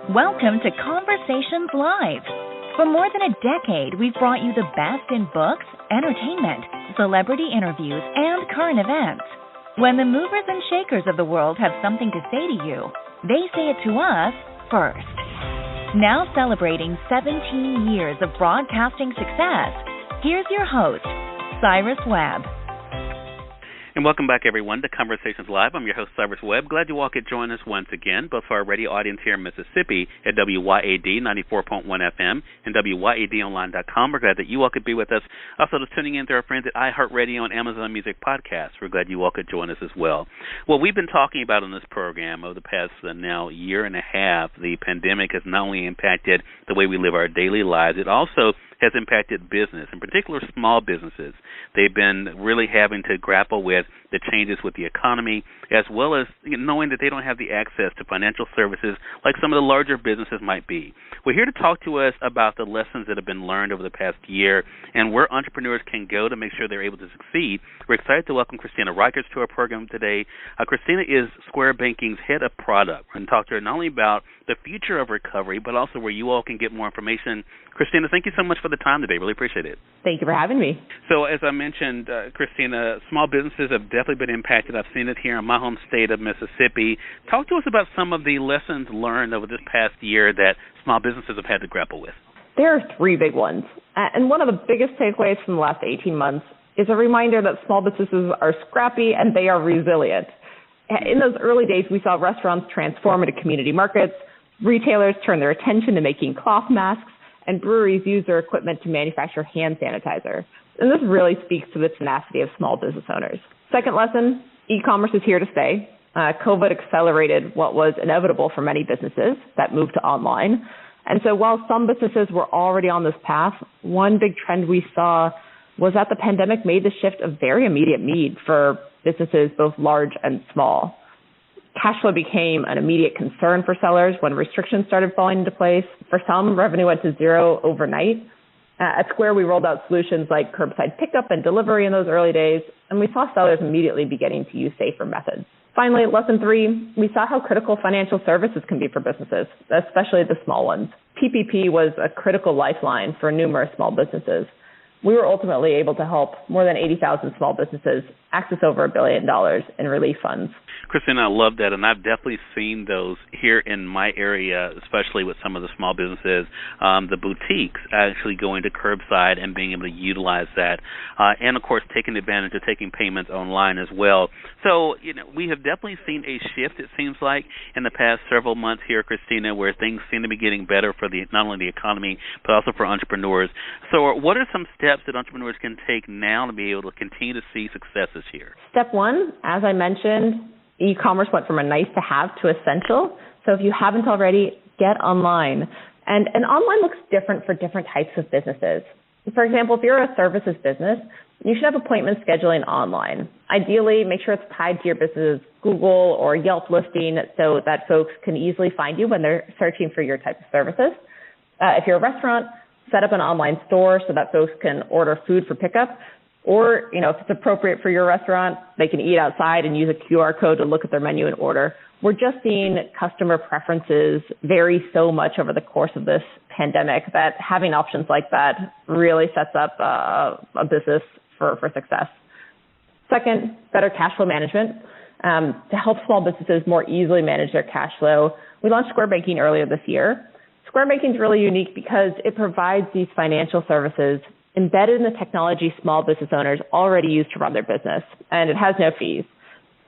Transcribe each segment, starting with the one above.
Welcome to Conversations Live. For more than a decade, we've brought you the best in books, entertainment, celebrity interviews, and current events. When the movers and shakers of the world have something to say to you, they say it to us first. Now celebrating 17 years of broadcasting success, here's your host, Cyrus Webb. And welcome back, everyone, to Conversations Live. I'm your host, Cyrus Webb. Glad you all could join us once again, both for our radio audience here in Mississippi at WYAD 94.1 FM and WYADonline.com. We're glad that you all could be with us. Also, just tuning in to our friends at iHeartRadio and Amazon Music Podcasts. We're glad you all could join us as well. Well, we've been talking about on this program over the past now year and a half, the pandemic has not only impacted the way we live our daily lives, it also has impacted business, in particular small businesses. They've been really having to grapple with the changes with the economy, as well as knowing that they don't have the access to financial services like some of the larger businesses might be. We're here to talk to us about the lessons that have been learned over the past year and where entrepreneurs can go to make sure they're able to succeed. We're excited to welcome Christina Riechers to our program today. Christina is Square Banking's head of product, and talk to her not only about the future of recovery, but also where you all can get more information. Christina, thank you so much for the time today. Really appreciate it. Thank you for having me. So as I mentioned, Christina, small businesses have definitely been impacted. I've seen it here in my home state of Mississippi. Talk to us about some of the lessons learned over this past year that small businesses have had to grapple with. There are three big ones. And one of the biggest takeaways from the last 18 months is a reminder that small businesses are scrappy and they are resilient. In those early days, we saw restaurants transform into community markets, retailers turn their attention to making cloth masks, and breweries use their equipment to manufacture hand sanitizer. And this really speaks to the tenacity of small business owners. Second lesson, e-commerce is here to stay. COVID accelerated what was inevitable for many businesses, that move to online. And so while some businesses were already on this path, one big trend we saw was that the pandemic made the shift a very immediate need for businesses, both large and small. Cash flow became an immediate concern for sellers when restrictions started falling into place. For some, revenue went to zero overnight. At Square, we rolled out solutions like curbside pickup and delivery in those early days, and we saw sellers immediately beginning to use safer methods. Finally, lesson 3, we saw how critical financial services can be for businesses, especially the small ones. PPP was a critical lifeline for numerous small businesses. We were ultimately able to help more than 80,000 small businesses access over $1 billion in relief funds. Christina, I love that, and I've definitely seen those here in my area, especially with some of the small businesses, the boutiques actually going to curbside and being able to utilize that, and, of course, taking advantage of taking payments online as well. So, we have definitely seen a shift, it seems like, in the past several months here, Christina, where things seem to be getting better for not only the economy, but also for entrepreneurs. So what are some steps that entrepreneurs can take now to be able to continue to see successes here? Step 1, as I mentioned, e-commerce went from a nice-to-have to essential. So if you haven't already, get online. And online looks different for different types of businesses. For example, if you're a services business, you should have appointment scheduling online. Ideally, make sure it's tied to your business's Google or Yelp listing so that folks can easily find you when they're searching for your type of services. If you're a restaurant, set up an online store so that folks can order food for pickup. Or, if it's appropriate for your restaurant, they can eat outside and use a QR code to look at their menu and order. We're just seeing customer preferences vary so much over the course of this pandemic that having options like that really sets up a business for success. Second, better cash flow management. To help small businesses more easily manage their cash flow, we launched Square Banking earlier this year. Square Banking is really unique because it provides these financial services embedded in the technology small business owners already use to run their business, and it has no fees.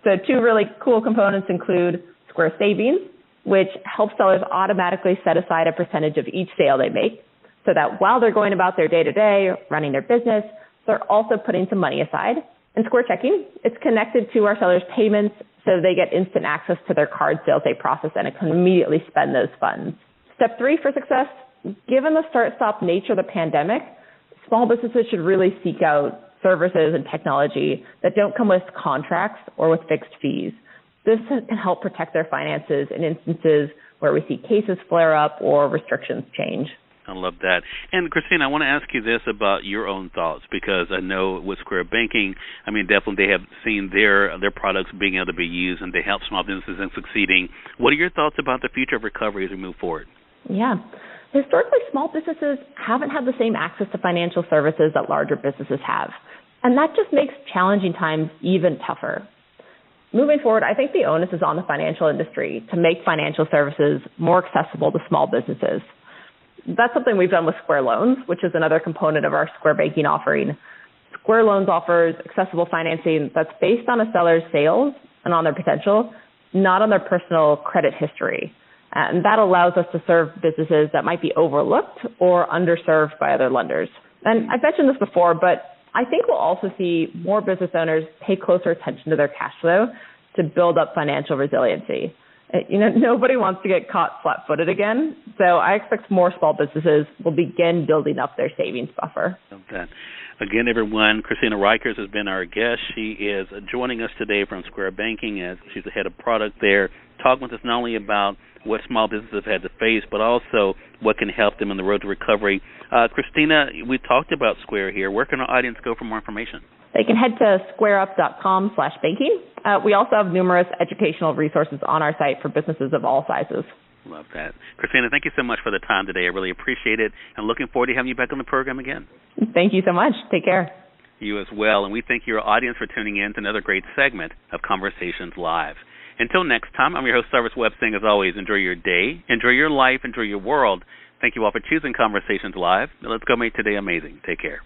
So 2 really cool components include Square Savings, which helps sellers automatically set aside a percentage of each sale they make, so that while they're going about their day-to-day, running their business, they're also putting some money aside. And Square Checking, it's connected to our sellers' payments, so they get instant access to their card sales they process, and it can immediately spend those funds. Step 3 for success, given the start-stop nature of the pandemic, small businesses should really seek out services and technology that don't come with contracts or with fixed fees. This can help protect their finances in instances where we see cases flare up or restrictions change. I love that. And Christina, I want to ask you this about your own thoughts, because I know with Square Banking, I mean, definitely they have seen their products being able to be used, and they help small businesses in succeeding. What are your thoughts about the future of recovery as we move forward? Yeah. Historically, small businesses haven't had the same access to financial services that larger businesses have. And that just makes challenging times even tougher. Moving forward, I think the onus is on the financial industry to make financial services more accessible to small businesses. That's something we've done with Square Loans, which is another component of our Square Banking offering. Square Loans offers accessible financing that's based on a seller's sales and on their potential, not on their personal credit history. And that allows us to serve businesses that might be overlooked or underserved by other lenders. And I've mentioned this before, but I think we'll also see more business owners pay closer attention to their cash flow to build up financial resiliency. Nobody wants to get caught flat-footed again, so I expect more small businesses will begin building up their savings buffer. Okay. Again, everyone, Christina Riechers has been our guest. She is joining us today from Square Banking as she's the head of product there, talking with us not only about what small businesses have had to face, but also what can help them on the road to recovery. Christina, we talked about Square here. Where can our audience go for more information? They can head to squareup.com/banking. We also have numerous educational resources on our site for businesses of all sizes. Love that. Christina, thank you so much for the time today. I really appreciate it, and looking forward to having you back on the program again. Thank you so much. Take care. You as well, and we thank your audience for tuning in to another great segment of Conversations Live. Until next time, I'm your host, Cyrus Webb, saying as always, enjoy your day, enjoy your life, enjoy your world. Thank you all for choosing Conversations Live. Now let's go make today amazing. Take care.